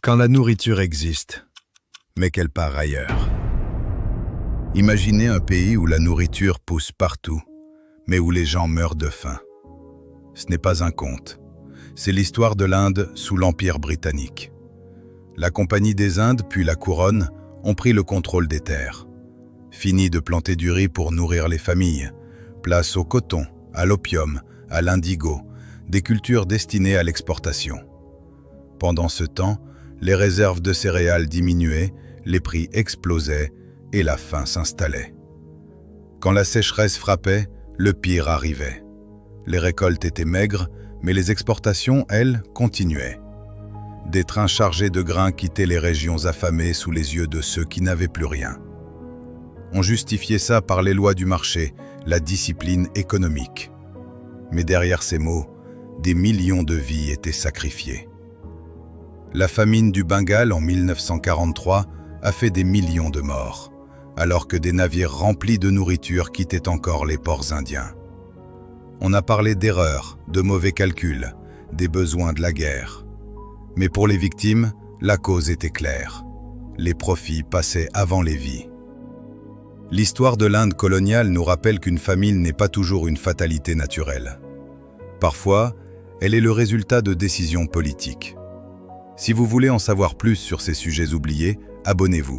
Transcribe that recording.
Quand la nourriture existe, mais qu'elle part ailleurs. Imaginez un pays où la nourriture pousse partout, mais où les gens meurent de faim. Ce n'est pas un conte. C'est l'histoire de l'Inde sous l'Empire britannique. La Compagnie des Indes, puis la Couronne, ont pris le contrôle des terres. Fini de planter du riz pour nourrir les familles. Place au coton, à l'opium, à l'indigo, des cultures destinées à l'exportation. Pendant ce temps, les réserves de céréales diminuaient, les prix explosaient et la faim s'installait. Quand la sécheresse frappait, le pire arrivait. Les récoltes étaient maigres, mais les exportations, elles, continuaient. Des trains chargés de grains quittaient les régions affamées sous les yeux de ceux qui n'avaient plus rien. On justifiait ça par les lois du marché, la discipline économique. Mais derrière ces mots, des millions de vies étaient sacrifiées. La famine du Bengale en 1943 a fait des millions de morts, alors que des navires remplis de nourriture quittaient encore les ports indiens. On a parlé d'erreurs, de mauvais calculs, des besoins de la guerre. Mais pour les victimes, la cause était claire. Les profits passaient avant les vies. L'histoire de l'Inde coloniale nous rappelle qu'une famine n'est pas toujours une fatalité naturelle. Parfois, elle est le résultat de décisions politiques. Si vous voulez en savoir plus sur ces sujets oubliés, abonnez-vous.